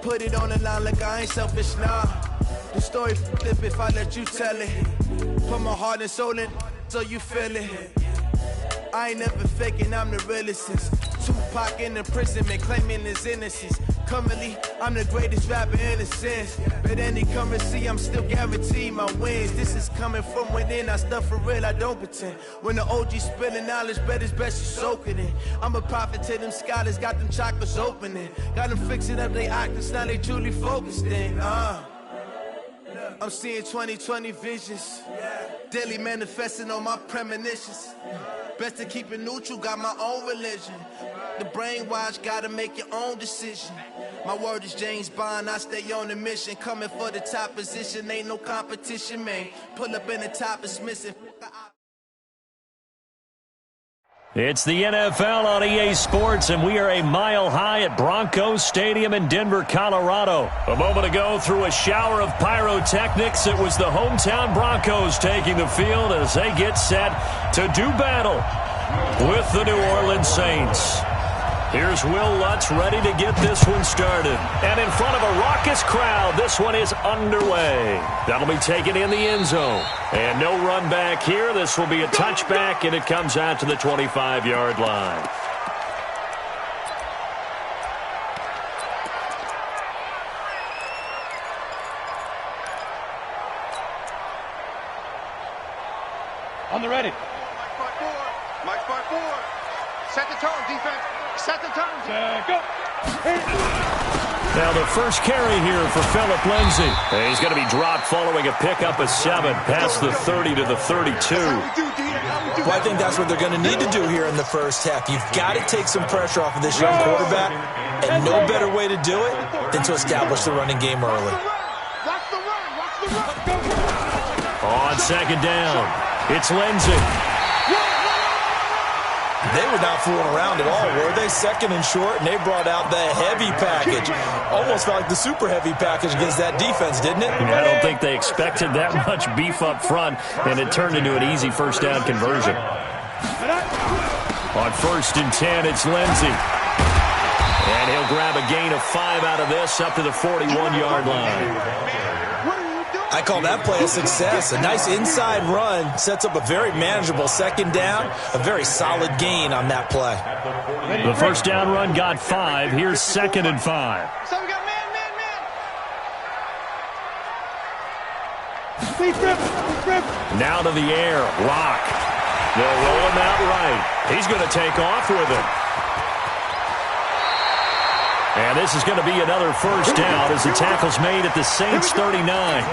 Put it on the line like I ain't selfish, nah. The story flip if I let you tell it. Put my heart and soul in so you feel it. I ain't never faking, I'm the realest since Tupac in the prison, man, claiming his innocence. Currently, I'm the greatest rapper in a sense. But any currency, I'm still guaranteed my wins. This is coming from within, I stuff for real, I don't pretend. When the OG spilling knowledge, bet it's best you soak it in. I'm a prophet to them scholars, got them chakras opening. Got them fixing up they octaves, now they truly focused in. I'm seeing 2020 visions. Daily manifesting on my premonitions. Best to keep it neutral, got my own religion. The brainwash, gotta make your own decision. My word is James Bond, I stay on the mission. Coming for the top position, ain't no competition, man. Pull up in the top, it's missing. It's the NFL on EA Sports, and we are a mile high at Broncos Stadium in Denver, Colorado. A moment ago, through a shower of pyrotechnics, it was the hometown Broncos taking the field as they get set to do battle with the New Orleans Saints. Here's Will Lutz ready to get this one started. And in front of a raucous crowd, this one is underway. That'll be taken in the end zone. And no run back here. This will be a touchback, and it comes out to the 25-yard line. On the ready. Mike 5-4. Set the tone, defense. Set the tone. Go. Now the first carry here for Phillip Lindsay. And he's going to be dropped following a pickup of 7 past the 30 to the 32. Well, I think that's what they're going to need to do here in the first half. You've got to take some pressure off of this young quarterback, and no better way to do it than to establish the running game early. On second down, it's Lindsay. They were not fooling around at all, were they? Second and short, and they brought out the heavy package. Almost felt like the super heavy package against that defense, didn't it? I don't think they expected that much beef up front, and it turned into an easy first down conversion. On 1st and 10, it's Lindsay. And he'll grab a gain of 5 out of this up to the 41-yard line. I call that play a success. A nice inside run sets up a very manageable second down, a very solid gain on that play. The first down run got 5. Here's 2nd and 5. So we got man. Now to the air. Lock. They'll roll him out right. He's going to take off with it. And this is going to be another first down as the tackle's made at the Saints' 39.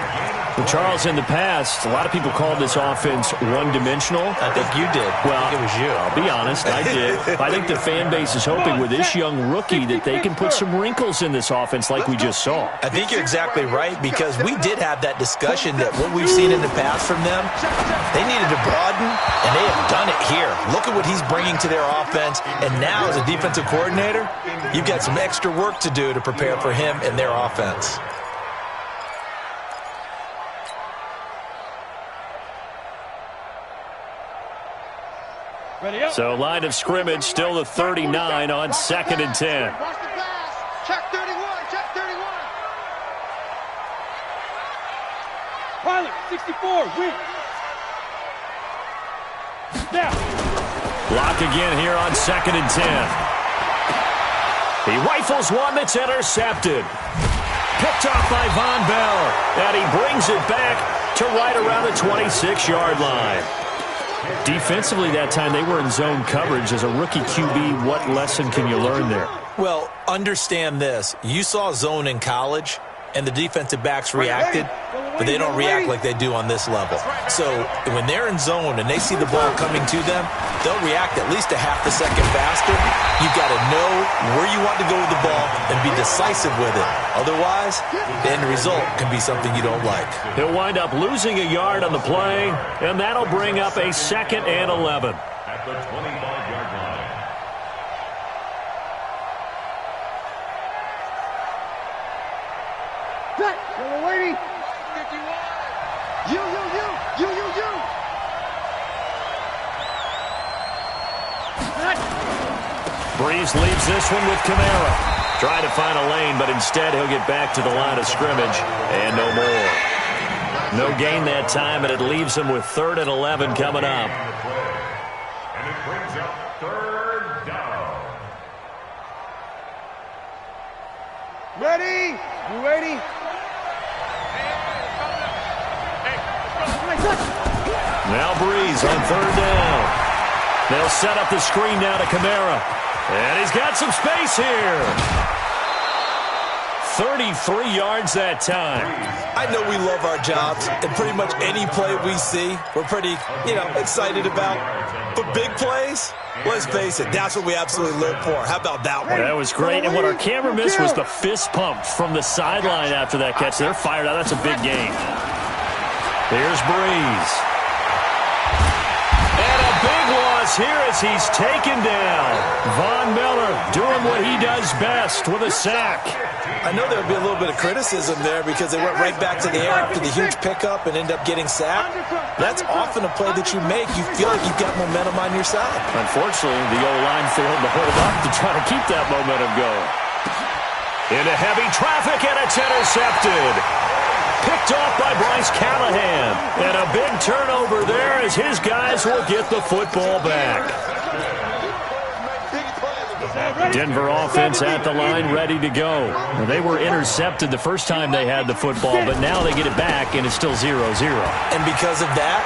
Well, Charles, in the past, a lot of people called this offense one-dimensional. I think you did. Well, I think it was you. I'll be honest, I did. I think the fan base is hoping with this young rookie that they can put some wrinkles in this offense like we just saw. I think you're exactly right, because we did have that discussion that what we've seen in the past from them, they needed to broaden, and they have done it here. Look at what he's bringing to their offense, and now as a defensive coordinator, you've got some extra work to do to prepare for him and their offense. So line of scrimmage still the 39 on 2nd and 10. Watch the pass. Check 31. Check 31. Pilot, 64. Win. Down. Block again here on 2nd and 10. He rifles one that's intercepted. Picked off by Von Bell. And he brings it back to right around the 26-yard line. Defensively that time, they were in zone coverage. As a rookie QB, what lesson can you learn there? Well, understand this. You saw zone in college, and the defensive backs reacted, but they don't react like they do on this level. So when they're in zone and they see the ball coming to them, they'll react at least a half a second faster. You've got to know where you want to go with the ball and be decisive with it. Otherwise, the end result can be something you don't like. He'll wind up losing a yard on the play, and that'll bring up a 2nd and 11. At the 25-yard line. We're waiting. You. Breeze leaves this one with Kamara. Trying to find a lane, but instead he'll get back to the line of scrimmage and no more. No gain that time, and it leaves him with 3rd and 11 coming up. And it brings up 3rd down. Ready? You ready? Now Breeze on 3rd down. They'll set up the screen now to Kamara. And he's got some space here. 33 yards that time. I know we love our jobs, and pretty much any play we see, we're pretty, excited about. But big plays, let's face it, that's what we absolutely live for. How about that one? That was great, and what our camera missed was the fist pump from the sideline after that catch. They're fired out. That's a big game. Here's Breeze. And a big loss here as he's taken down. Von Miller doing what he does best with a sack. I know there would be a little bit of criticism there because they went right back to the air after the huge pickup and end up getting sacked. That's often a play that you make. You feel like you've got momentum on your side. Unfortunately, the O-line failed to hold up to try to keep that momentum going. Into heavy traffic, and it's intercepted. Picked off by Bryce Callahan. And a big turnover there as his guys will get the football back. Denver offense at the line, ready to go. Well, they were intercepted the first time they had the football, but now they get it back, and it's still 0-0. And because of that,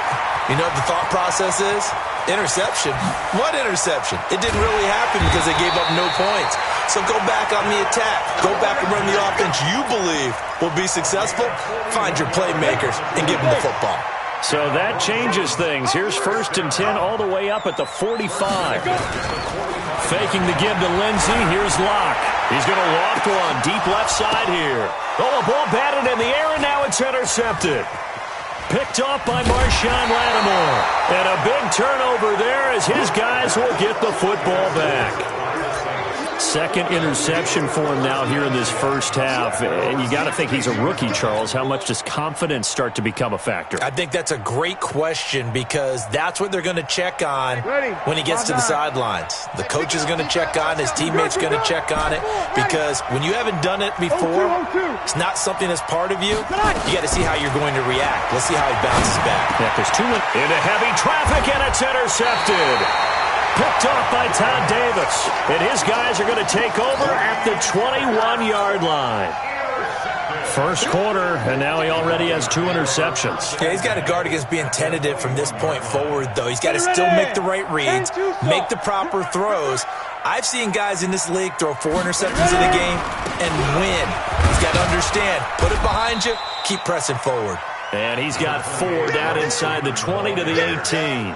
you know what the thought process is? Interception. What interception? It didn't really happen because they gave up no points. So go back on the attack. Go back and run the offense you believe will be successful. Find your playmakers and give them the football. So that changes things. Here's 1st and 10 all the way up at the 45. Faking the give to Lindsey. Here's Locke. He's going to loft one deep left side here. Oh, the ball batted in the air, and now it's intercepted. Picked off by Marshawn Lattimore. And a big turnover there as his guys will get the football back. 2nd interception for him now here in this first half. And you got to think he's a rookie, Charles. How much does confidence start to become a factor? I think that's a great question because that's what they're going to check on when he gets to the sidelines. The coach is going to check on, his teammates are going to check on it because when you haven't done it before, it's not something that's part of you. You got to see how you're going to react. Let's see how he bounces back. Yeah, there's 2 into heavy traffic, and it's intercepted. Picked off by Todd Davis. And his guys are going to take over at the 21-yard line. First quarter, and now he already has 2 interceptions. Yeah, he's got to guard against being tentative from this point forward, though. He's got to still make the right reads, make the proper throws. I've seen guys in this league throw 4 interceptions in a game and win. He's got to understand, put it behind you, keep pressing forward. And he's got 4 down inside the 20 to the 18.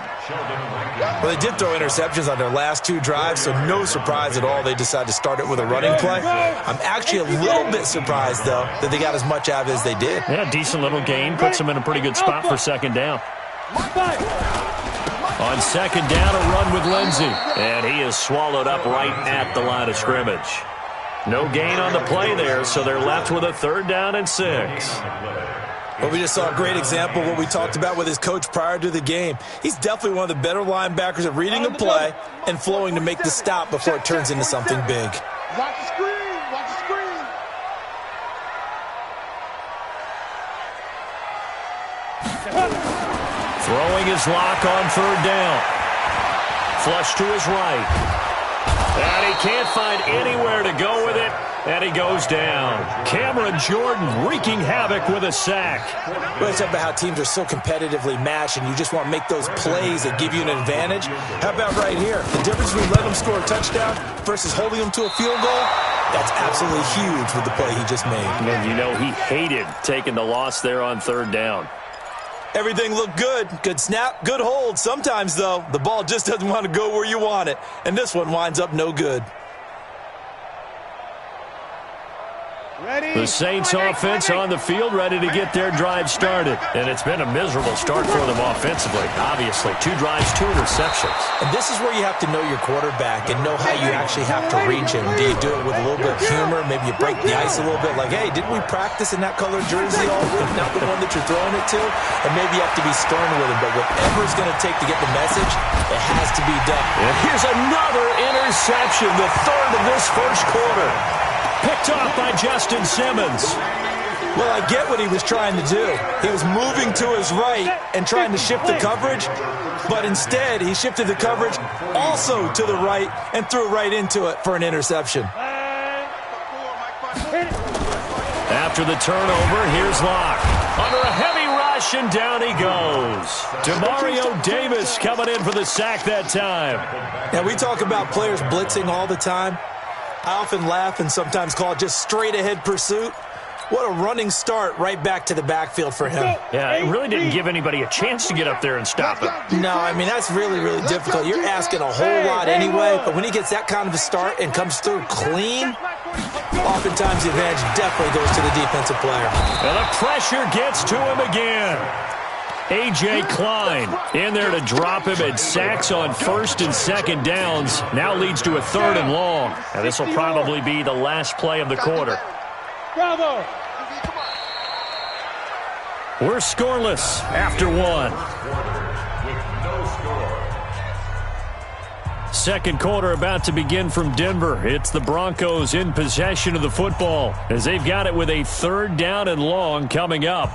Well, they did throw interceptions on their last 2 drives, so no surprise at all they decided to start it with a running play. I'm actually a little bit surprised, though, that they got as much out of it as they did. Yeah, decent little gain. Puts them in a pretty good spot for 2nd down. On 2nd down, a run with Lindsey. And he is swallowed up right at the line of scrimmage. No gain on the play there, so they're left with a 3rd down and 6. Well, we just saw a great example of what we talked about with his coach prior to the game. He's definitely one of the better linebackers at reading a play and flowing to make the stop before it turns into something big. Watch the screen. Watch the screen. Throwing his lock on 3rd down. Flush to his right. And he can't find anywhere to go with it. And he goes down. Cameron Jordan wreaking havoc with a sack. Really talk about how teams are so competitively matched and you just want to make those plays that give you an advantage. How about right here? The difference between letting them score a touchdown versus holding them to a field goal, that's absolutely huge with the play he just made. And you know he hated taking the loss there on 3rd down. Everything looked good. Good snap, good hold. Sometimes, though, the ball just doesn't want to go where you want it. And this one winds up no good. The Saints offense on the field ready to get their drive started. And it's been a miserable start for them offensively. Obviously, 2 drives, 2 interceptions. And this is where you have to know your quarterback and know how you actually have to reach him. Do you do it with a little bit of humor? Maybe you break the ice a little bit like, hey, didn't we practice in that colored jersey all week? Not the one that you're throwing it to? And maybe you have to be stern with him. But whatever it's going to take to get the message, it has to be done. And here's another interception, the 3rd of this first quarter. Picked off by Justin Simmons. Well, I get what he was trying to do. He was moving to his right and trying to shift the coverage, but instead he shifted the coverage also to the right and threw right into it for an interception. After the turnover, here's Locke. Under a heavy rush, and down he goes. Demario Davis coming in for the sack that time. Now, we talk about players blitzing all the time. I often laugh and sometimes call it just straight-ahead pursuit. What a running start right back to the backfield for him. Yeah, it really didn't give anybody a chance to get up there and stop him. No, I mean, that's really, really difficult. You're asking a whole lot anyway, but when he gets that kind of a start and comes through clean, oftentimes the advantage definitely goes to the defensive player. And the pressure gets to him again. A.J. Klein in there to drop him, and sacks on first and second downs. Now leads to a 3rd and long. And this will probably be the last play of the quarter. Bravo! We're scoreless after one. Second quarter about to begin from Denver. It's the Broncos in possession of the football as they've got it with a 3rd down and long coming up.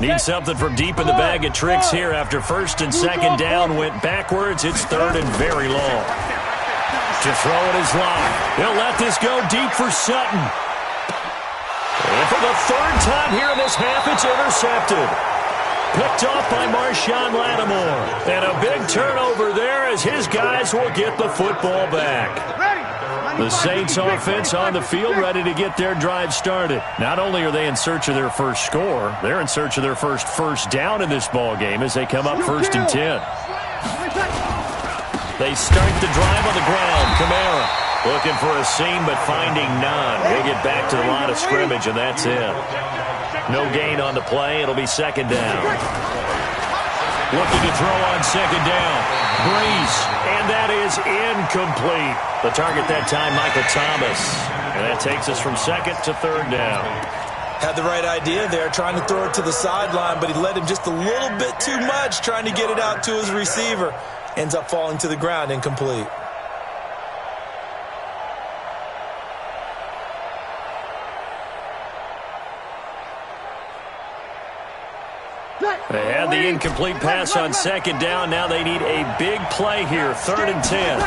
Need something from deep in the bag of tricks here after first and second down went backwards. It's 3rd and very long. To throw it is Locke. He'll let this go deep for Sutton. And for the 3rd time here in this half, it's intercepted. Picked off by Marshawn Lattimore. And a big turnover there as his guys will get the football back. The Saints offense on the field ready to get their drive started. Not only are they in search of their first score, they're in search of their first down in this ball game as they come up 1st and 10. They start the drive on the ground. Kamara looking for a seam but finding none. He'll get back to the line of scrimmage, and that's it. No gain on the play. It'll be 2nd down. Looking to throw on 2nd down. Breeze, and that is incomplete. The target that time, Michael Thomas. And that takes us from 2nd to 3rd down. Had the right idea there, trying to throw it to the sideline, but he led him just a little bit too much, trying to get it out to his receiver. Ends up falling to the ground, incomplete. They had the incomplete pass on 2nd down. Now they need a big play here. 3rd and 10.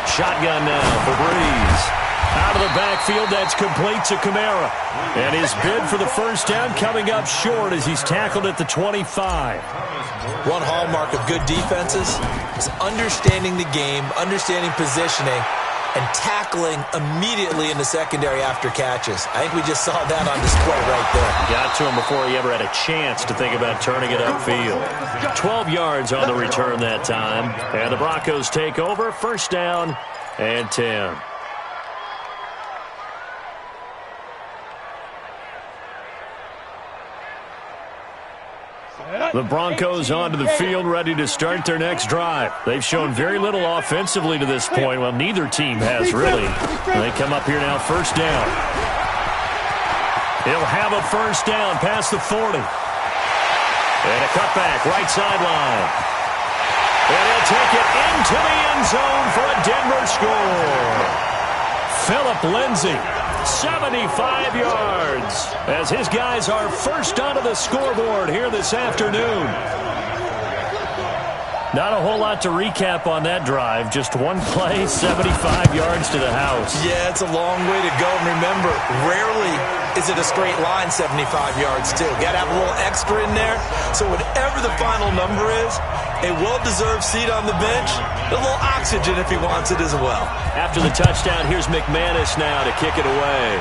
Shotgun now for Breeze. Out of the backfield, that's complete to Kamara. And his bid for the 1st down coming up short as he's tackled at the 25. One hallmark of good defenses is understanding the game, understanding positioning, and tackling immediately in the secondary after catches. I think we just saw that on display right there. Got to him before he ever had a chance to think about turning it upfield. 12 yards on the return that time. And the Broncos take over. 1st down and 10. The Broncos onto the field, ready to start their next drive. They've shown very little offensively to this point. Well, neither team has really. They come up here now, 1st down. He'll have a 1st down past the 40. And a cutback, right sideline. And he'll take it into the end zone for a Denver score. Phillip Lindsay. 75 yards as his guys are first onto the scoreboard here this afternoon. Not a whole lot to recap on that drive. Just one play, 75 yards to the house. Yeah, it's a long way to go. And remember, rarely is it a straight line 75 yards, too. Got to have a little extra in there. So whatever the final number is, a well-deserved seat on the bench, a little oxygen if he wants it as well. After the touchdown, here's McManus now to kick it away.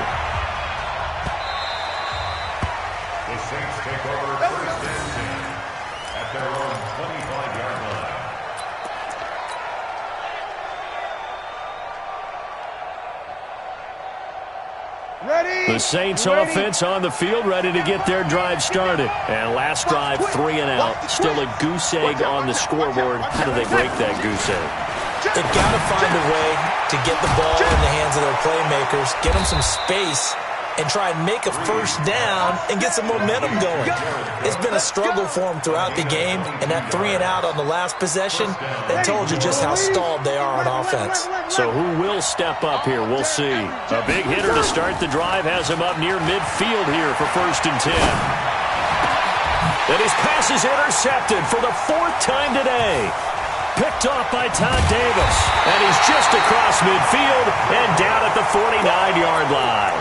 The Saints take over 1st and 10 at their own 25-yard line. Ready? The Saints offense on the field, ready to get their drive started. And last drive, 3 and out. Still a goose egg on the scoreboard. How do they break that goose egg? They've got to find a way to get the ball in the hands of their playmakers, get them some space, and try and make a first down and get some momentum going. It's been a struggle for them throughout the game, and that 3 and out on the last possession, that told you just how stalled they are on offense. So who will step up here? We'll see. A big hitter to start the drive has him up near midfield here for 1st and 10. And his pass is intercepted for the 4th time today. Picked off by Todd Davis. And he's just across midfield and down at the 49-yard line.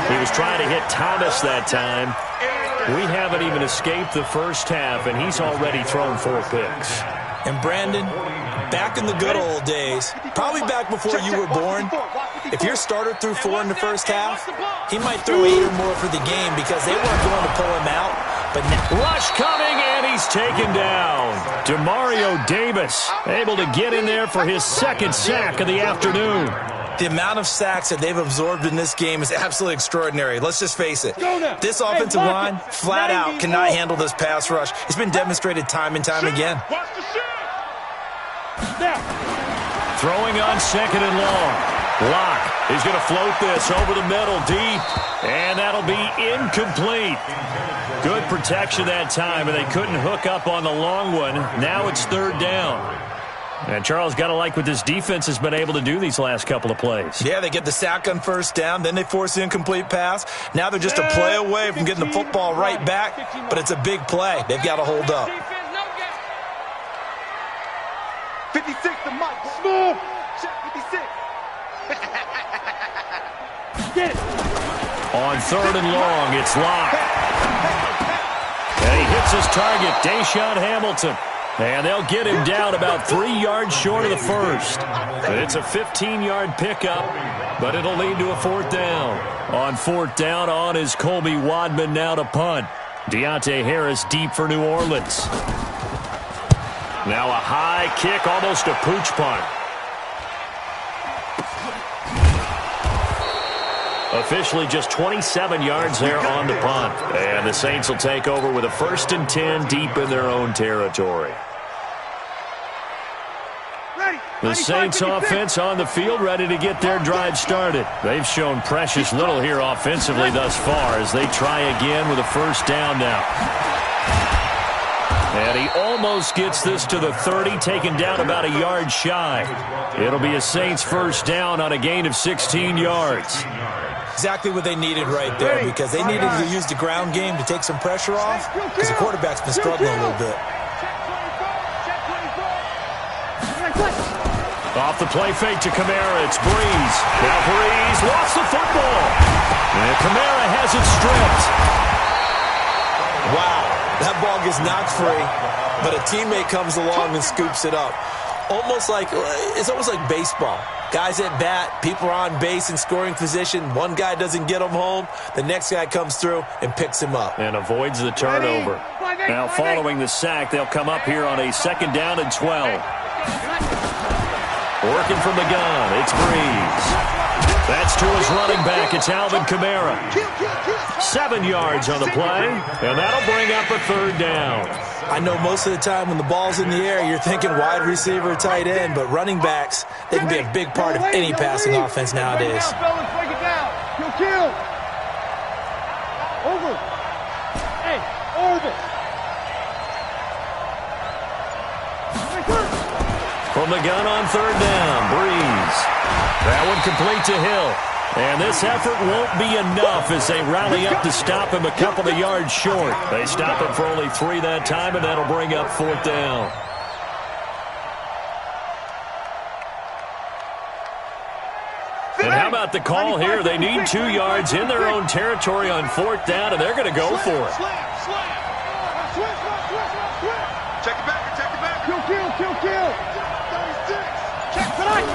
He was trying to hit Thomas that time. We haven't even escaped the first half, and he's already thrown 4 picks. And Brandon, back in the good old days, probably back before you were born, if your starter threw 4 in the first half, he might throw 8 or more for the game because they weren't going to pull him out. But now, rush coming, and he's taken down. Demario Davis able to get in there for his 2nd sack of the afternoon. the amount of sacks that they've absorbed in this game is absolutely extraordinary. Let's just face it. This offensive line, flat out, cannot handle this pass rush. It's been demonstrated time and time again. Throwing on 2nd and long. Locke is going to float this over the middle deep, and that'll be incomplete. Good protection that time, and they couldn't hook up on the long one. Now it's 3rd down. And Charles, got to like what this defense has been able to do these last couple of plays. Yeah, they get the sack on 1st down, then they force the incomplete pass. Now they're just a play away from getting the football right back, but it's a big play. They've got to hold up. 56 to Mike. Smooth. Check 56. Get it. On 3rd and long, it's Locke. And he hits his target, Deshaun Hamilton. And they'll get him down about 3 yards short of the first. It's a 15-yard pickup, but it'll lead to a 4th down. On 4th down, on is Colby Wadman now to punt. Deontay Harris deep for New Orleans. Now a high kick, almost a pooch punt. Officially just 27 yards there on the punt. And the Saints will take over with a 1st and 10 deep in their own territory. The Saints offense on the field, ready to get their drive started. They've shown precious little here offensively thus far as they try again with a 1st down now. And he almost gets this to the 30, taken down about a yard shy. It'll be a Saints 1st down on a gain of 16 yards. Exactly what they needed right there, because they needed to use the ground game to take some pressure off, because the quarterback's been struggling a little bit. Off the play fake to Kamara, it's Breeze. Now Breeze lost the football. And Kamara has it stripped. Wow, that ball gets knocked free, but a teammate comes along and scoops it up. It's almost like baseball. Guys at bat, people are on base in scoring position. One guy doesn't get him home. The next guy comes through and picks him up. And avoids the turnover. Now following the sack, they'll come up here on a 2nd down and 12. Working from the gun, it's Breeze. That's to his running back. It's Alvin Kamara. 7 yards on the play, and that'll bring up a 3rd down. I know most of the time when the ball's in the air, you're thinking wide receiver, tight end, but running backs, they can be a big part of any passing offense nowadays. Break it down. Kill. Over. Hey, Orvis. From the gun on 3rd down, Breeze. That one complete to Hill. And this effort won't be enough as they rally up to stop him a couple of yards short. They stop him for only 3 that time, and that'll bring up 4th down. And how about the call here? They need 2 yards in their own territory on 4th down, and they're going to go for it. Check it back. Kill. Check tonight.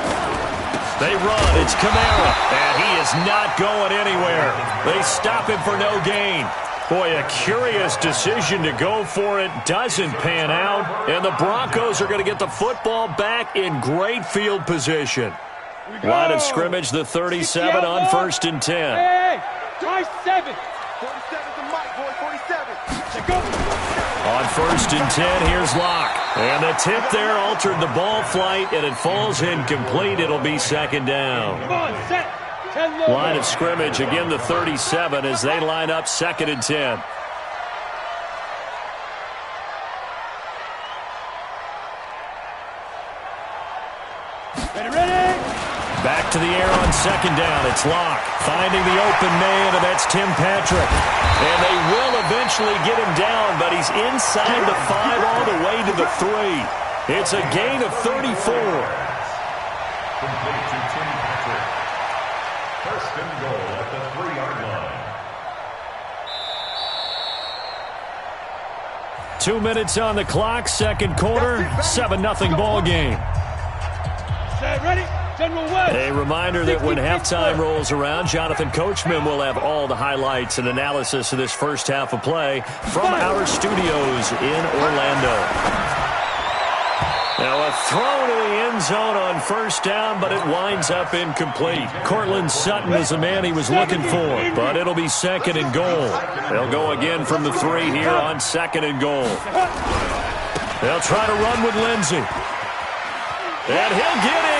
They run. It's Kamara, and he is not going anywhere. They stop him for no gain. Boy, a curious decision to go for it. Doesn't pan out, and the Broncos are going to get the football back in great field position. Line of scrimmage, the 37 on 1st and 10. Hey, try 7. 47 to Mike, boy, 47. Check go. On 1st and 10, here's Locke. And the tip there altered the ball flight, and it falls incomplete. It'll be 2nd down. Come on, set. line of scrimmage. Again, the 37 as they line up 2nd and 10. Back to the air on 2nd down. It's Locke finding the open man, and that's Tim Patrick. And they will eventually get him down, but he's inside the 5 all the way to the 3. It's a gain of 34. Complete to Tim Patrick. 1st and goal at the 3-yard line. 2 minutes on the clock, 2nd quarter, 7-0 ball game. Ready? General West. A reminder that when halftime rolls around, Jonathan Coachman will have all the highlights and analysis of this first half of play from our studios in Orlando. Now a throw to the end zone on 1st down, but it winds up incomplete. Cortland Sutton is the man he was looking for, but it'll be 2nd and goal. They'll go again from the 3 here on 2nd and goal. They'll try to run with Lindsey. And he'll get in.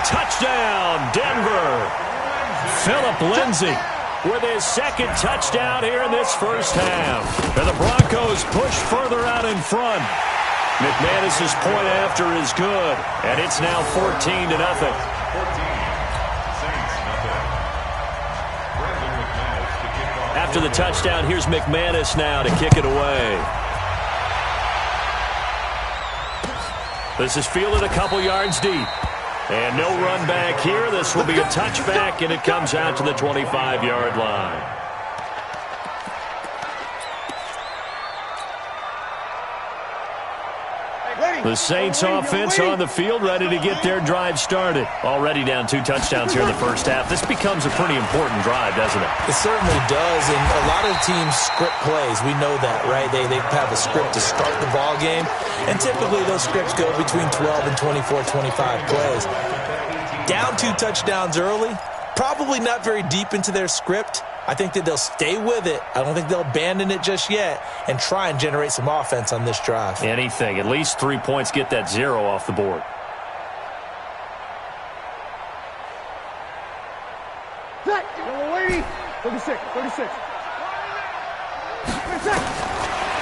Touchdown, Denver. Phillip Lindsay with his 2nd touchdown here in this first half. And the Broncos push further out in front. McManus's point after is good, and it's now 14-0. After the touchdown, here's McManus now to kick it away. This is fielded a couple yards deep. And no run back here. This will be a touchback, and it comes out to the 25-yard line. The Saints offense on the field, ready to get their drive started. Already down 2 touchdowns here in the first half. This becomes a pretty important drive, doesn't it? It certainly does, and a lot of teams script plays. We know that, right? They have a script to start the ball game, and typically those scripts go between 12 and 24, 25 plays. Down 2 touchdowns early, probably not very deep into their script. I think that they'll stay with it. I don't think they'll abandon it just yet and try and generate some offense on this drive. Anything. At least 3 points, get that 0 off the board. Lady, 36.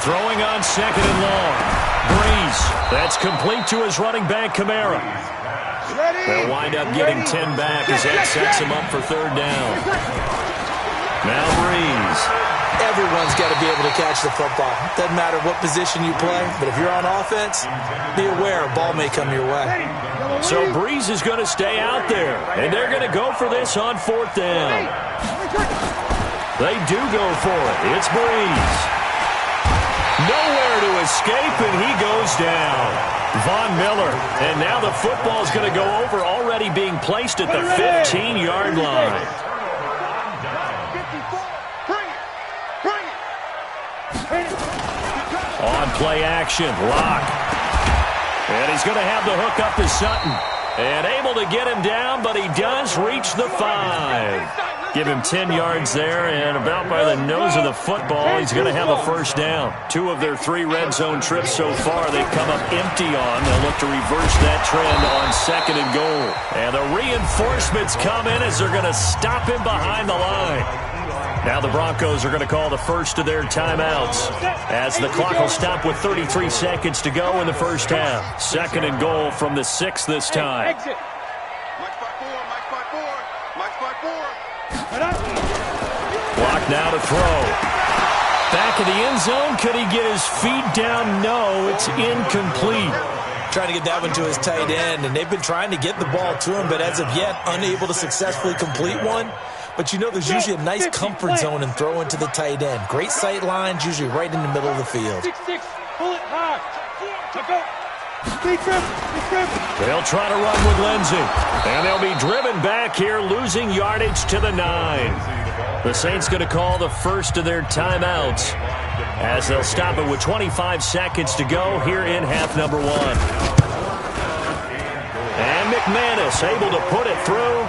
Throwing on 2nd and long. Breeze. That's complete to his running back, Kamara. They'll wind up getting 10 back as that sets him up for 3rd down. Now Breeze. Everyone's got to be able to catch the football. Doesn't matter what position you play, but if you're on offense, be aware a ball may come your way. So Breeze is going to stay out there, and they're going to go for this on 4th down. They do go for it. It's Breeze. Nowhere to escape, and he goes down. Von Miller, and now the football is going to go over, already being placed at the 15-yard line. On play action, Locke. And he's going to have the hook up to Sutton. And able to get him down, but he does reach the 5. Give him 10 yards there, and about by the nose of the football, he's going to have a 1st down. 2 of their 3 red zone trips so far, they've come up empty on. They'll look to reverse that trend on 2nd and goal. And the reinforcements come in as they're going to stop him behind the line. Now the Broncos are going to call the first of their timeouts as the clock will stop with 33 seconds to go in the first half. 2nd and goal from the 6 this time. Mike 5-4, Mike 5-4, Mike 5-4. Block now to throw. Back of the end zone. Could he get his feet down? No, it's incomplete. Trying to get that one to his tight end, and they've been trying to get the ball to him, but as of yet, unable to successfully complete one. But you know there's usually a nice comfort zone in throwing to the tight end. Great sight lines, usually right in the middle of the field. 6-6, pull it high. They'll try to run with Lindsey. And they'll be driven back here, losing yardage to the 9. The Saints going to call the first of their timeouts as they'll stop it with 25 seconds to go here in half number 1. And McManus able to put it through.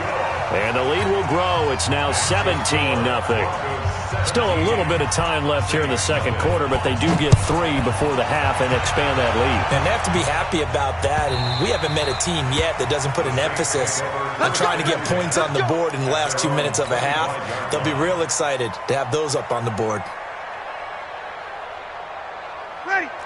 And the lead will grow. It's now 17-0. Still a little bit of time left here in the second quarter, but they do get 3 before the half and expand that lead. And they have to be happy about that, and we haven't met a team yet that doesn't put an emphasis on trying to get points on the board in the last 2 minutes of a half. They'll be real excited to have those up on the board.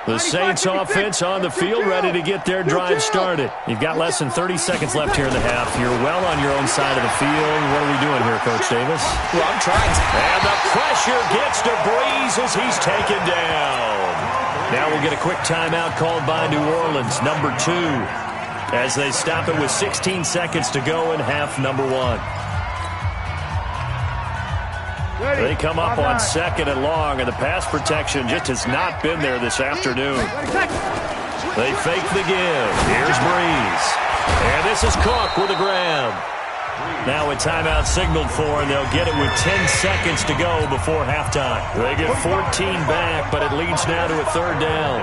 The Saints offense on the field, ready to get their drive started. You've got less than 30 seconds left here in the half. You're well on your own side of the field. What are we doing here, Coach Davis? Well, I'm trying to. And the pressure gets to Breeze as he's taken down. Now we'll get a quick timeout called by New Orleans, number 2, as they stop it with 16 seconds to go in half number 1. They come up on 2nd and long, and the pass protection just has not been there this afternoon. They fake the give. Here's Breeze. And this is Cook with a grab. Now a timeout signaled for, and they'll get it with 10 seconds to go before halftime. They get 14 back, but it leads now to a 3rd down.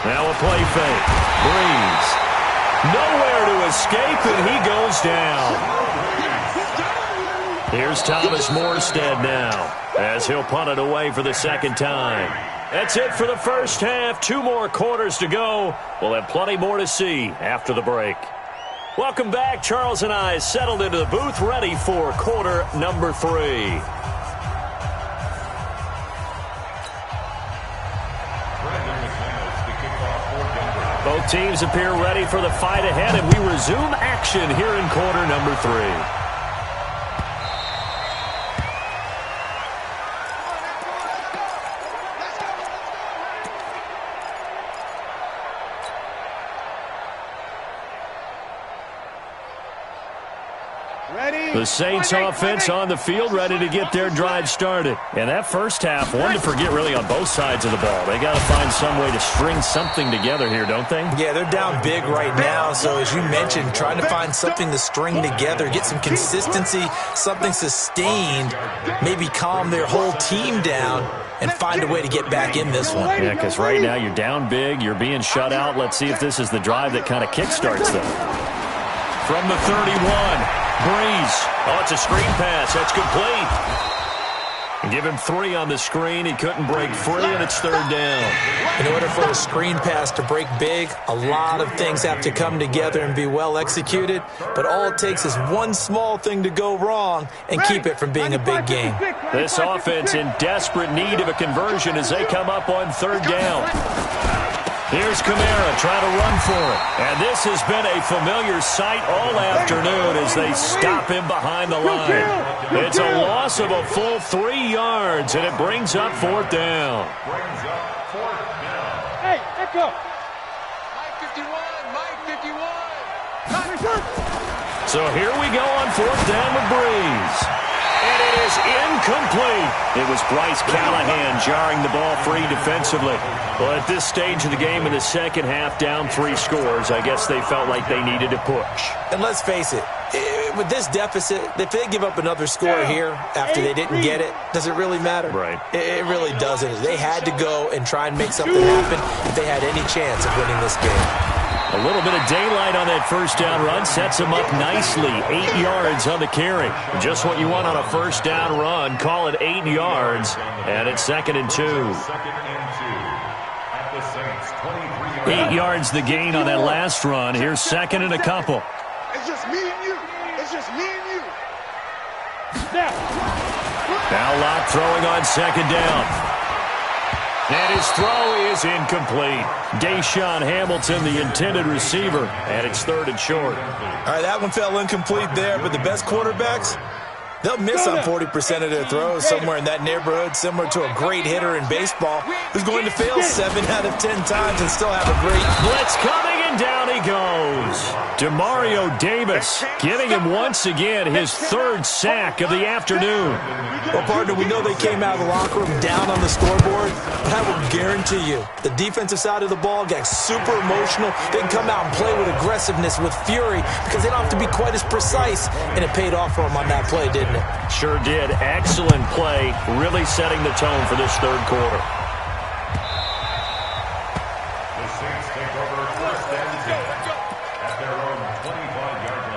Now a play fake. Breeze. Nowhere to escape, and he goes down. Here's Thomas Morstead now, as he'll punt it away for the 2nd time. That's it for the first half. 2 more quarters to go. We'll have plenty more to see after the break. Welcome back. Charles and I settled into the booth, ready for quarter number 3. Both teams appear ready for the fight ahead, and we resume action here in quarter number 3. The Saints offense on the field, ready to get their drive started. And that first half, one to forget really on both sides of the ball. They got to find some way to string something together here, don't they? Yeah, they're down big right now. So as you mentioned, trying to find something to string together, get some consistency, something sustained, maybe calm their whole team down and find a way to get back in this one. Yeah, because right now you're down big, you're being shut out. Let's see if this is the drive that kind of kickstarts them. From the 31. Breeze. Oh, it's a screen pass. That's complete. Give him 3 on the screen. He couldn't break free, and it's 3rd down. In order for a screen pass to break big, a lot of things have to come together and be well executed. But all it takes is one small thing to go wrong and keep it from being a big game. This offense in desperate need of a conversion as they come up on 3rd down. Here's Kamara trying to run for it. And this has been a familiar sight all afternoon as they stop him behind the line. It's a loss of a full 3 yards, and it brings up 4th down. Hey, let go. Mike 51. So here we go on 4th down with Breeze. And it is incomplete. It was Bryce Callahan jarring the ball free defensively. Well, at this stage of the game in the second half, down 3 scores, I guess they felt like they needed to push. And let's face it, with this deficit, if they give up another score here after they didn't get it, does it really matter? Right. It really doesn't. They had to go and try and make something happen if they had any chance of winning this game. A little bit of daylight on that first down run sets them up nicely. 8 yards on the carry. Just what you want on a first down run. Call it 8 yards, and it's 2nd and 2. 8 yards the gain on that last run. Here's 2nd and a couple. It's just me and you. It's just me and you. Now Locke throwing on 2nd down. And his throw is incomplete. Deshaun Hamilton, the intended receiver, and it's 3rd and short. All right, that one fell incomplete there, but the best quarterbacks, they'll miss on 40% of their throws, somewhere in that neighborhood, similar to a great hitter in baseball who's going to fail 7 out of 10 times and still have a great blitz coming, and down he goes. Demario Davis giving him once again his 3rd sack of the afternoon. Well, partner, we know they came out of the locker room down on the scoreboard, but I will guarantee you the defensive side of the ball got super emotional. They can come out and play with aggressiveness, with fury, because they don't have to be quite as precise, and it paid off for them on that play, didn't it? Sure did. Excellent play, really setting the tone for this 3rd quarter. The Saints take over 1st and 10 at their own 25-yard line.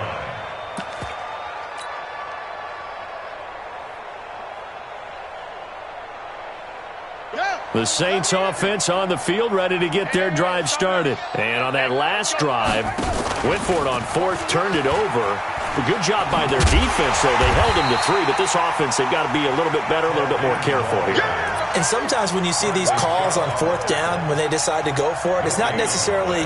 The Saints offense on the field, ready to get their drive started. And on that last drive, went for it on fourth, turned it over. A good job by their defense, though. They held them to 3, but this offense, they've got to be a little bit better, a little bit more careful here. And sometimes when you see these calls on fourth down, when they decide to go for it, it's not necessarily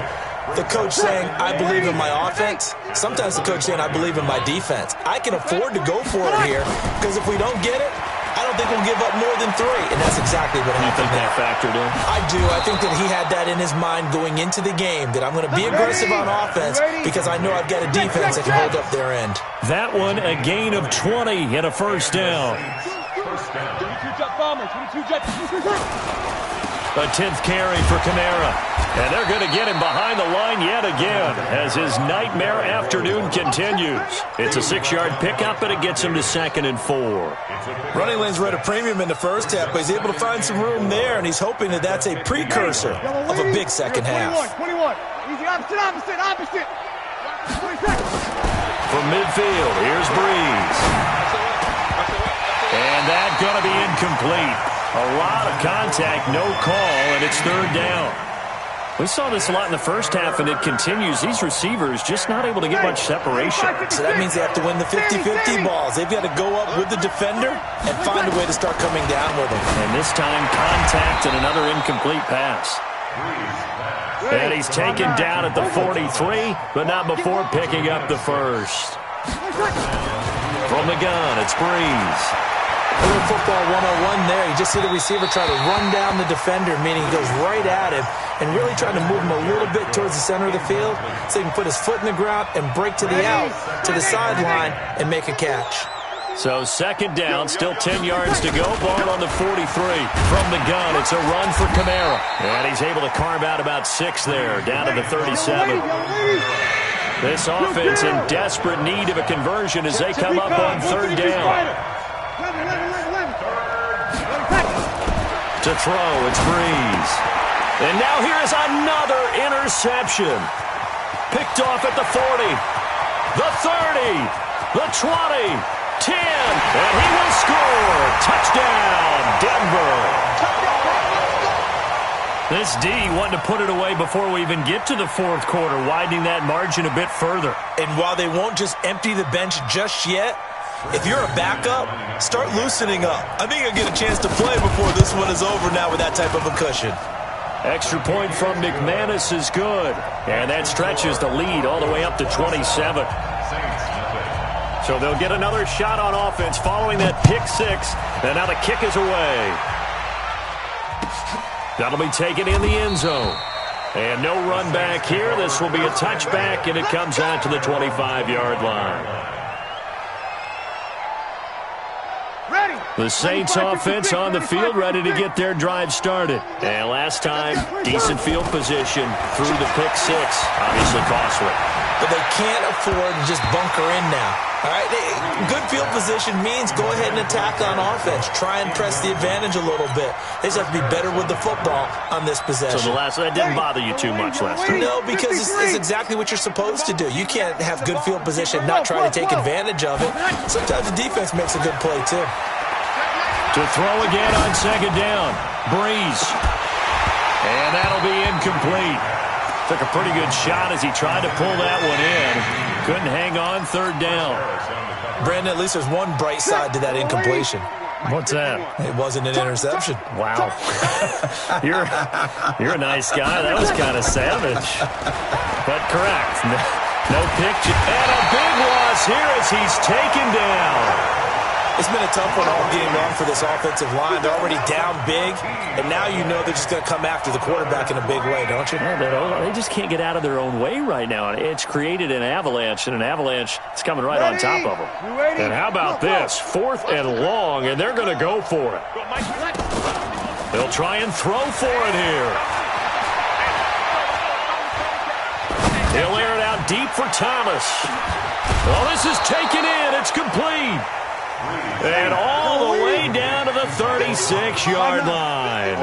the coach saying, I believe in my offense. Sometimes the coach saying, I believe in my defense. I can afford to go for it here, because if we don't get it, I don't think we'll give up more than 3, and that's exactly what happened. You think that factored in? I do. I think that he had that in his mind going into the game, that I'm going to be aggressive on offense because I know I've got a defense that can hold up their end. That one, a gain of 20 and a first down. A 10th carry for Kamara. And they're going to get him behind the line yet again as his nightmare afternoon continues. It's a 6-yard pickup, and it gets him to 2nd and 4. Running lanes were at a premium in the first half, but he's able to find some room there, and he's hoping that that's a precursor of a big second half. 21. Easy, opposite. 20 seconds. From midfield, here's Breeze. And that's going to be incomplete. A lot of contact, no call, and it's 3rd down. We saw this a lot in the first half, and it continues. These receivers just not able to get much separation. So that means they have to win the 50-50 balls. They've got to go up with the defender and find a way to start coming down with him. And this time, contact and another incomplete pass. And he's taken down at the 43, but not before picking up the first. From the gun, it's Breeze. A little football 101 there. You just see the receiver try to run down the defender, meaning he goes right at him and really trying to move him a little bit towards the center of the field so he can put his foot in the ground and break to the out, to the sideline, and make a catch. So 2nd down, still 10 yards to go. Ball on the 43. From the gun, it's a run for Kamara. And he's able to carve out about 6 there, down to the 37. This offense in desperate need of a conversion as they come up on 3rd down. To throw, it's Breeze. And now here's another interception. Picked off at the 40, the 30, the 20, 10, and he will score. Touchdown, Denver. This D wanted to put it away before we even get to the 4th quarter, widening that margin a bit further. And while they won't just empty the bench just yet, if you're a backup, start loosening up. I think you'll get a chance to play before this one is over now with that type of a cushion. Extra point from McManus is good. And that stretches the lead all the way up to 27. So they'll get another shot on offense following that pick 6. And now the kick is away. That'll be taken in the end zone. And no run back here. This will be a touchback, and it comes out to the 25-yard line. The Saints offense on the field, ready to get their drive started. And last time, decent field position through the pick 6. Obviously costly. But they can't afford to just bunker in now. All right, good field position means go ahead and attack on offense. Try and press the advantage a little bit. They just have to be better with the football on this possession. So that didn't bother you too much last time? No, because it's exactly what you're supposed to do. You can't have good field position, not try to take advantage of it. Sometimes the defense makes a good play, too. To throw again on 2nd down. Breeze. And that'll be incomplete. Took a pretty good shot as he tried to pull that one in. Couldn't hang on 3rd down. Brandon, at least there's one bright side to that incompletion. What's that? It wasn't an interception. Wow. You're a nice guy. That was kind of savage. But correct. No pick. And a big loss here as he's taken down. It's been a tough one all game long for this offensive line. They're already down big, and now you know they're just going to come after the quarterback in a big way, don't you? Yeah, they just can't get out of their own way right now. It's created an avalanche, and an avalanche is coming right on top of them. And how about this? 4th and long, and they're going to go for it. They'll try and throw for it here. He'll air it out deep for Thomas. Well, this is taken in. It's complete. And all the way down to the 36-yard line.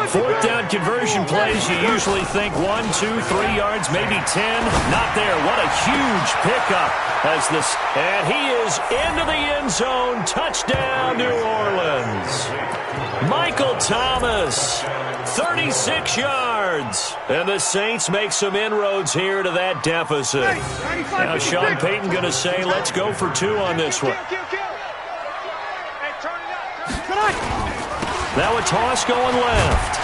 Fourth down conversion plays, you usually think 1, 2, 3 yards, maybe 10. Not there. What a huge pickup as this. And he is into the end zone. Touchdown, New Orleans. Michael Thomas, 36 yards. And the Saints make some inroads here to that deficit. Now Sean Payton going to say, let's go for 2 on this one. Now a toss going left.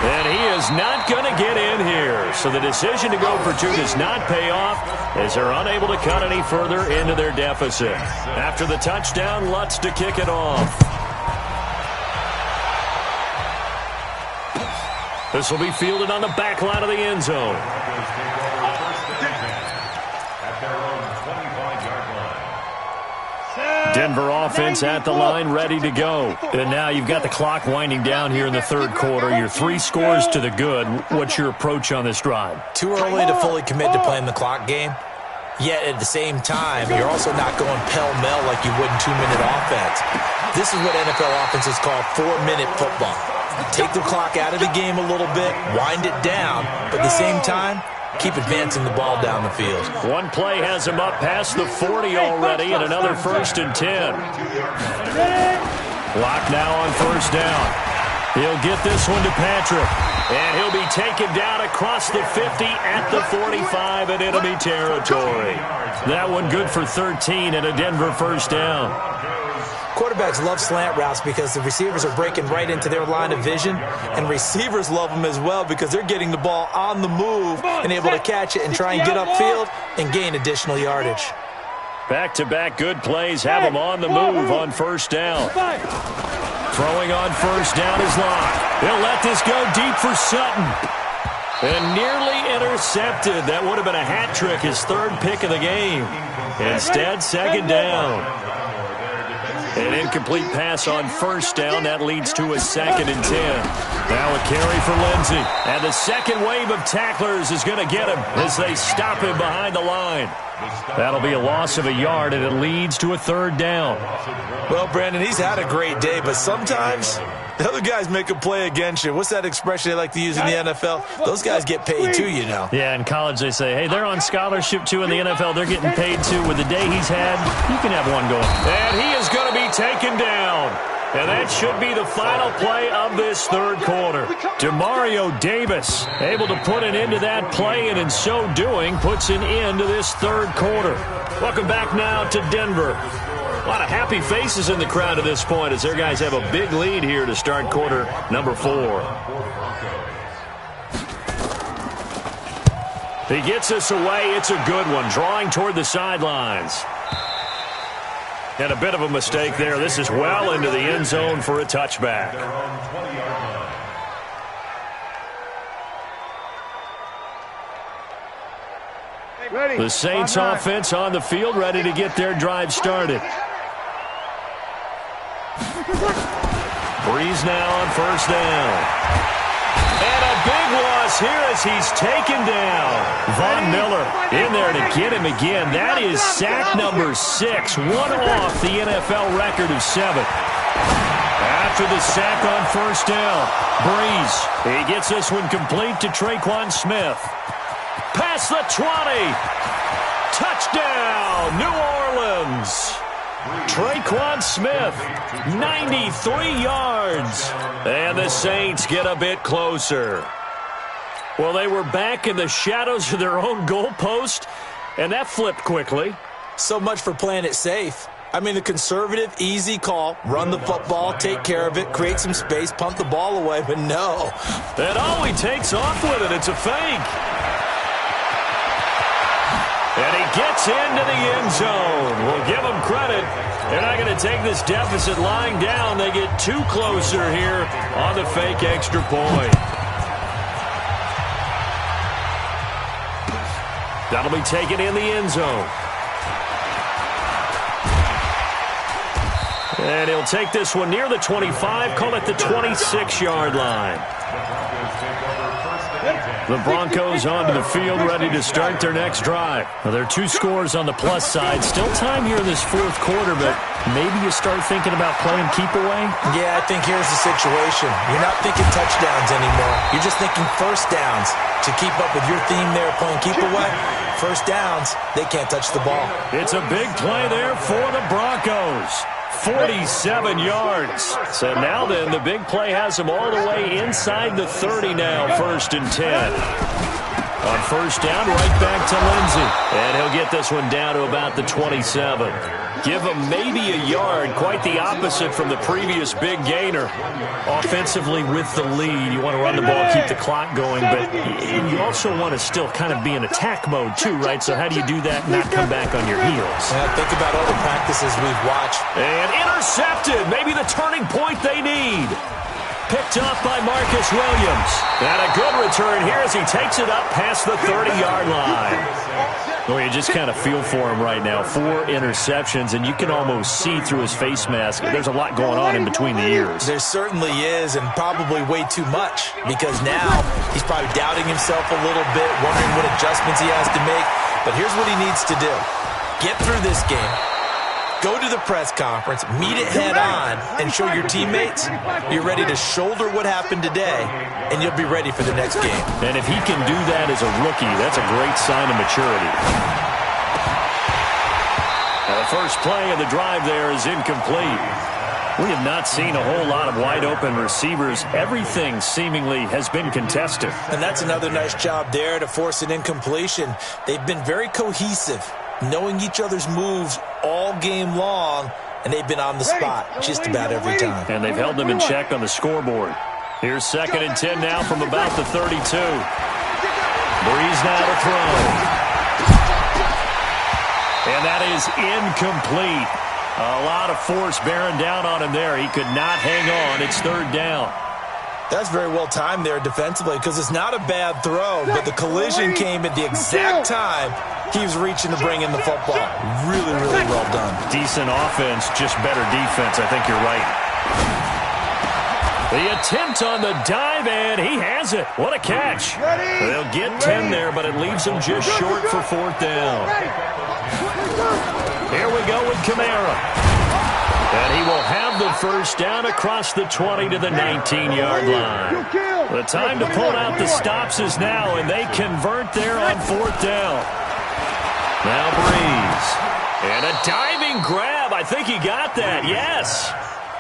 And he is not going to get in here. So the decision to go for 2 does not pay off as they're unable to cut any further into their deficit. After the touchdown, Lutz to kick it off. This will be fielded on the back line of the end zone. Denver offense at the line, ready to go. And now you've got the clock winding down here in the third quarter. Your 3 scores to the good. What's your approach on this drive? Too early to fully commit to playing the clock game. Yet at the same time, you're also not going pell-mell like you would in 2-minute offense. This is what NFL offenses call 4-minute football. Take the clock out of the game a little bit, wind it down, but at the same time, keep advancing the ball down the field. One play has him up past the 40 already, and another 1st and 10. Lock now on 1st down. He'll get this one to Patrick, and he'll be taken down across the 50 at the 45 in enemy territory. That one good for 13 and a Denver 1st down. Quarterbacks love slant routes because the receivers are breaking right into their line of vision, and receivers love them as well because they're getting the ball on the move and able to catch it and try and get upfield and gain additional yardage. Back-to-back good plays have him on the move on 1st down. Throwing on 1st down is Locke. He'll let this go deep for Sutton. And nearly intercepted. That would have been a hat trick, his 3rd pick of the game. Instead, 2nd down. An incomplete pass on 1st down. That leads to a 2nd and 10. Now a carry for Lindsey. And the second wave of tacklers is going to get him as they stop him behind the line. That'll be a loss of a yard, and it leads to a 3rd down. Well, Brandon, he's had a great day, but sometimes the other guys make a play against you. What's that expression they like to use in the NFL? Those guys get paid too, you know. Yeah, in college they say, hey, they're on scholarship too. In the NFL, they're getting paid too. With the day he's had, you can have one going. And he is going to be taken down. And that should be the final play of this 3rd quarter. Demario Davis able to put an end to that play, and in so doing, puts an end to this 3rd quarter. Welcome back now to Denver. A lot of happy faces in the crowd at this point as their guys have a big lead here to start quarter number 4. He gets us away. It's a good one, drawing toward the sidelines. And a bit of a mistake there. This is well into the end zone for a touchback. The Saints offense on the field, ready to get their drive started. Breeze now on 1st down. And a big loss here as he's taken down. Von Miller in there to get him again. That is sack number 6, one off the NFL record of 7. After the sack on 1st down, Breeze, he gets this one complete to Traquan Smith. Past the 20. Touchdown, New Orleans. Traquan Smith, 93 yards. And the Saints get a bit closer. Well, they were back in the shadows of their own goalpost, and that flipped quickly. So much for playing it safe. I mean, the conservative, easy call, run the football, take care of it, create some space, pump the ball away, but no. And oh, he takes off with it. It's a fake. And he gets into the end zone. We'll give him credit. They're not going to take this deficit lying down. They get 2 closer here on the fake extra point. That'll be taken in the end zone. And he'll take this one near the 25, call it the 26-yard line. The Broncos onto the field, ready to start their next drive. Well, there are 2 scores on the plus side. Still time here in this 4th quarter, but maybe you start thinking about playing keep away? Yeah, I think here's the situation. You're not thinking touchdowns anymore. You're just thinking first downs. To keep up with your theme there, playing keep away, first downs, they can't touch the ball. It's a big play there for the Broncos. 47 yards. So now then, the big play has them all the way inside the 30 now, 1st and 10. On first down, right back to Lindsey. And he'll get this one down to about the 27. Give him maybe a yard, quite the opposite from the previous big gainer. Offensively with the lead, you want to run the ball, keep the clock going, but you also want to still kind of be in attack mode too, right? So how do you do that and not come back on your heels? Think about all the practices we've watched. And intercepted, maybe the turning point they need. Picked up by Marcus Williams. And a good return here as he takes it up past the 30-yard line. Well, you just kind of feel for him right now. 4 interceptions, and you can almost see through his face mask. There's a lot going on in between the ears. There certainly is, and probably way too much, because now he's probably doubting himself a little bit, wondering what adjustments he has to make. But here's what he needs to do. Get through this game. Go to the press conference, meet it head on, and show your teammates you're ready to shoulder what happened today, and you'll be ready for the next game. And if he can do that as a rookie, that's a great sign of maturity. Now the first play of the drive there is incomplete. We have not seen a whole lot of wide-open receivers. Everything seemingly has been contested. And that's another nice job there to force an incompletion. They've been very cohesive, knowing each other's moves all game long, and they've been on the spot just about every time. And they've held them in check on the scoreboard. Here's 2nd and 10 now from about the 32. Breeze now to throw. And that is incomplete. A lot of force bearing down on him there. He could not hang on. It's 3rd down. That's very well timed there defensively because it's not a bad throw, but the collision came at the exact time he was reaching to bring in the football. Really, really well done. Decent offense, just better defense. I think you're right. The attempt on the dive, and he has it. What a catch. They'll get 10 there, but it leaves them just short for 4th down. Here we go with Kamara. And he will have the first down across the 20 to the 19-yard line. The time to pull out the stops is now, and they convert there on 4th down. Now Breeze. And a diving grab. I think he got that. Yes.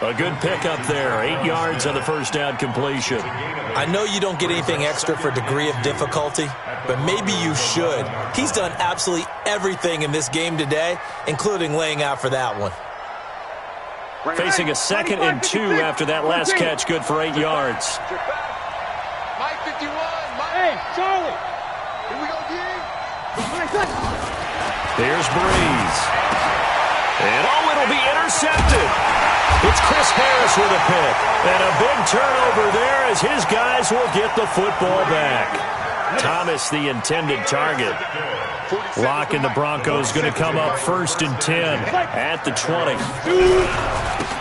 A good pickup there. 8 yards on the first down completion. I know you don't get anything extra for degree of difficulty, but maybe you should. He's done absolutely everything in this game today, including laying out for that one. Facing a 2nd and 2 after that last catch, good for 8 yards. Mike 51. Hey, Charlie. Here we go, D. Here's Breeze. And it'll be intercepted. It's Chris Harris with a pick. And a big turnover there as his guys will get the football back. Thomas, the intended target. Lock and the Broncos going to come up 1st and 10 at the 20.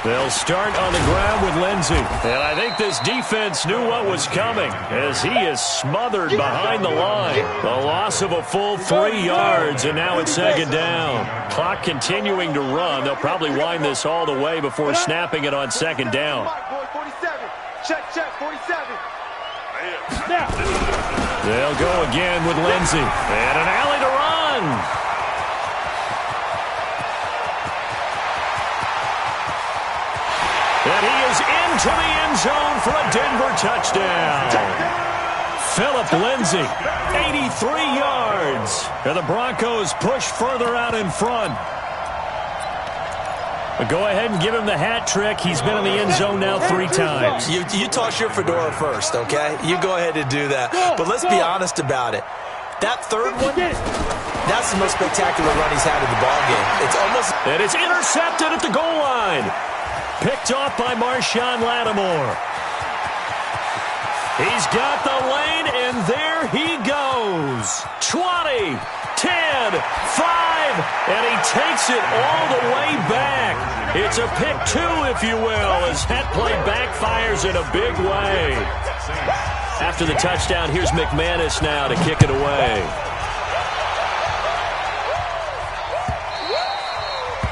They'll start on the ground with Lindsey. And I think this defense knew what was coming as he is smothered behind the line. A loss of a full 3 yards, and now it's 2nd down. Clock continuing to run. They'll probably wind this all the way before snapping it on 2nd down. 47. Check, 47. They'll go again with Lindsey. And an alley to run. And he is into the end zone for a Denver touchdown. Phillip Lindsay, 83 yards. And the Broncos push further out in front. But go ahead and give him the hat trick. He's been in the end zone now 3 times. You toss your fedora first, okay? You go ahead and do that. But let's be honest about it. That 3rd one, that's the most spectacular run he's had in the ballgame. It's almost... And it's intercepted at the goal line. Picked off by Marshawn Lattimore. He's got the lane, and there he goes. 20, 10, 5, and he takes it all the way back. It's a pick 2, if you will, as that play backfires in a big way. After the touchdown, here's McManus now to kick it away.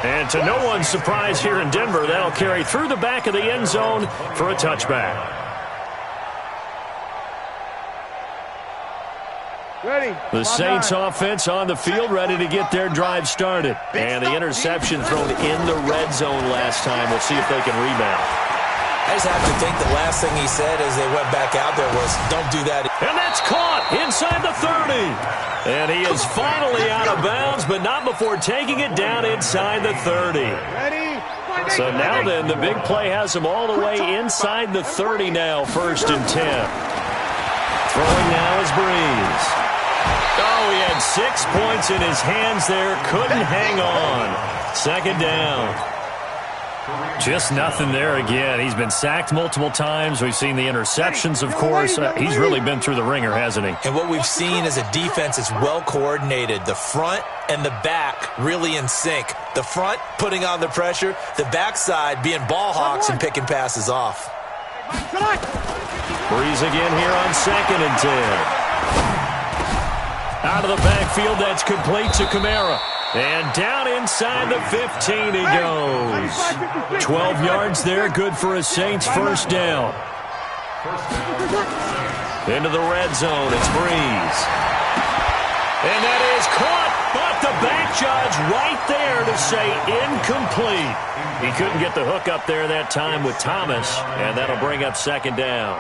And to no one's surprise here in Denver, that'll carry through the back of the end zone for a touchback. Ready. The Saints offense on the field, ready to get their drive started. And the interception thrown in the red zone last time. We'll see if they can rebound. I just have to think the last thing he said as they went back out there was, don't do that. And that's caught inside the 30. And he is finally out of bounds, but not before taking it down inside the 30. Ready. So now then, the big play has him all the way inside the 30 now, 1st and 10. Throwing now is Breeze. Oh, he had 6 points in his hands there. Couldn't hang on. 2nd down. Just nothing there again. He's been sacked multiple times. We've seen the interceptions, of course. He's really been through the ringer, hasn't he? And what we've seen is a defense is well coordinated. The front and the back really in sync. The front putting on the pressure. The backside being ball hawks and picking passes off. Breeze again here on 2nd and 10. Out of the backfield, that's complete to Kamara. And down inside the 15 he goes. 12 yards there, good for a Saints 1st down. Into the red zone, it's Breeze. And that is caught, but the back judge right there to say incomplete. He couldn't get the hook up there that time with Thomas, and that'll bring up 2nd down.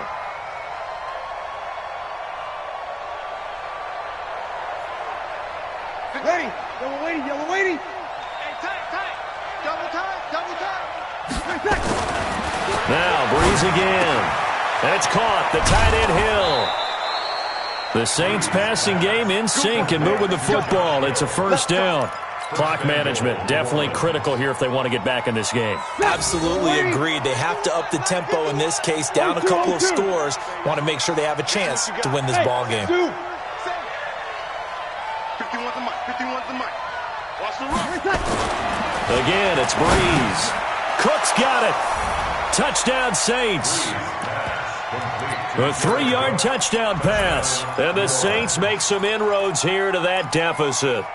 Ready. Yellow lady. Yellow lady. Hey, tight. Double time. Now, Breeze again. That's caught. The tight end Hill. The Saints passing game in sync and moving the football. It's a 1st down. Clock management definitely critical here if they want to get back in this game. Absolutely agreed. They have to up the tempo in this case, down a couple of scores. Want to make sure they have a chance to win this ball game. 51's the mic. 51's the mic. Watch the run. Again, it's Breeze. Cook's got it. Touchdown Saints. A 3-yard touchdown pass. And the Saints make some inroads here to that deficit.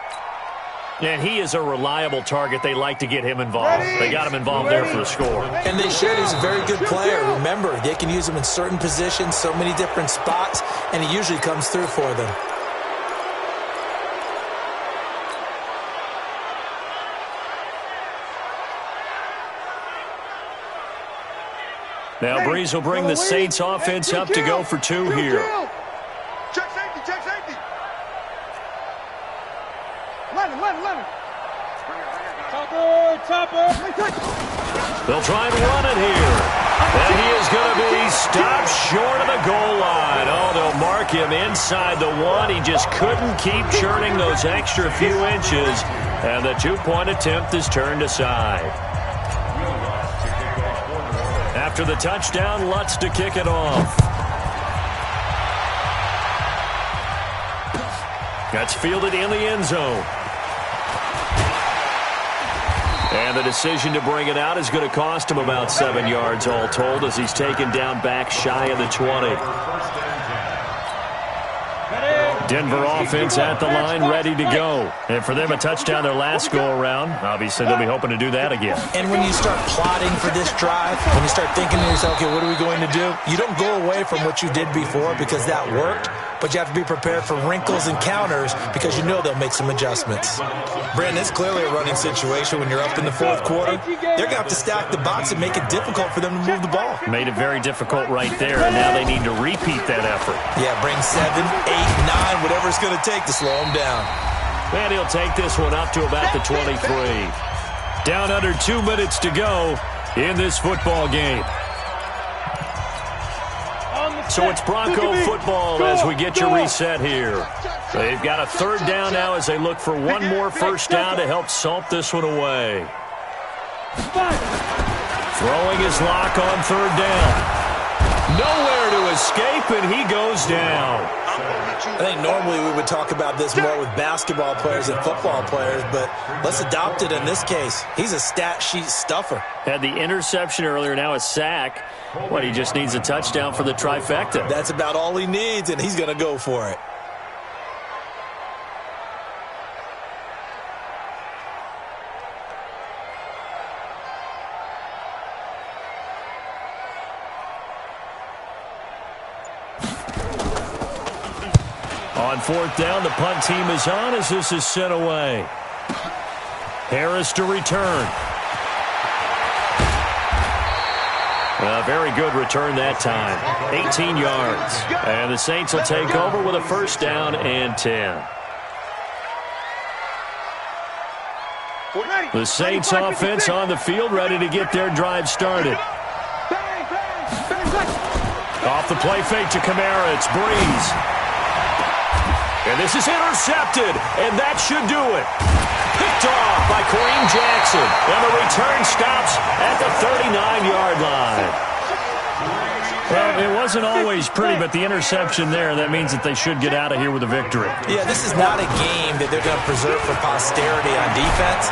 And he is a reliable target. They like to get him involved. They got him involved there for the score. And they should. He's a very good player. Remember, they can use him in certain positions, so many different spots, and he usually comes through for them. Now Breeze will bring the Saints offense up to go for 2 here. Check safety. Let him. Topper. They'll try and run it here. And he is going to be stopped short of the goal line. Oh, they'll mark him inside the 1. He just couldn't keep churning those extra few inches. And the 2-point attempt is turned aside. After the touchdown, Lutz to kick it off. That's fielded in the end zone. And the decision to bring it out is going to cost him about 7 yards all told as he's taken down back shy of the 20. Denver offense at the line, ready to go. And for them, a touchdown their last go-around. Obviously, they'll be hoping to do that again. And when you start plotting for this drive, when you start thinking to yourself, okay, what are we going to do? You don't go away from what you did before because that worked, but you have to be prepared for wrinkles and counters because you know they'll make some adjustments. Brandon, it's clearly a running situation when you're up in the 4th quarter. They're going to have to stack the box and make it difficult for them to move the ball. Made it very difficult right there, and now they need to repeat that effort. Yeah, bring 7, 8, 9, whatever it's going to take to slow them down. And he'll take this one up to about the 23. Down under 2 minutes to go in this football game. So it's Bronco football as we get your reset here. They've got a 3rd down now as they look for one more 1st down to help salt this one away. Throwing his lock on 3rd down. Nowhere to escape, and he goes down. I think normally we would talk about this more with basketball players and football players, but let's adopt it in this case. He's a stat sheet stuffer. Had the interception earlier, now a sack. What, he just needs a touchdown for the trifecta. That's about all he needs, and he's going to go for it. On fourth down, the punt team is on as this is sent away. Harris to return. A very good return that time. 18 yards. And the Saints will take over with a first down and 10. The Saints offense on the field, ready to get their drive started. Off the play fake to Kamara, it's Breeze. And this is intercepted, and that should do it. Picked off by Kareem Jackson, and the return stops at the 39-yard line. Well, it wasn't always pretty, but the interception there, that means that they should get out of here with a victory. Yeah, this is not a game that they're going to preserve for posterity on defense,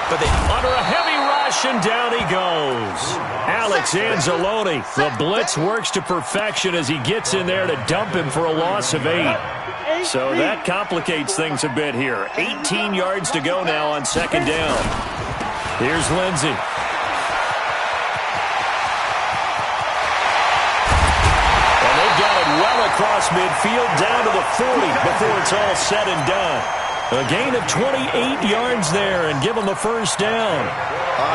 but they... Under a heavy rush, and down he goes. Alex Anzalone, the blitz works to perfection as he gets in there to dump him for a loss of 8. So that complicates things a bit here. 18 yards to go now on second down. Here's Lindsey. And they've got it well across midfield down to the 40 before it's all said and done. A gain of 28 yards there and give him a first down.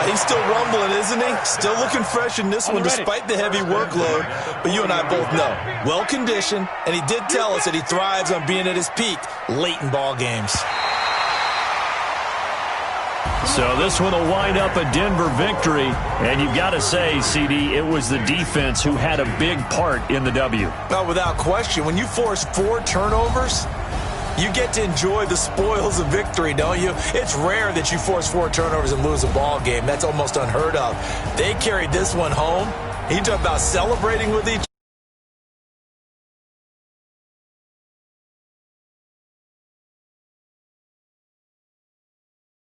He's still rumbling, isn't he? Still looking fresh in this one despite the heavy workload. But you and I both know, well-conditioned, and he did tell us that he thrives on being at his peak late in ball games. So this one will wind up a Denver victory. And you've got to say, CD, it was the defense who had a big part in the W. Well, without question, when you force 4 turnovers, you get to enjoy the spoils of victory, don't you? It's rare that you force 4 turnovers and lose a ball game. That's almost unheard of. They carried this one home. He talked about celebrating with each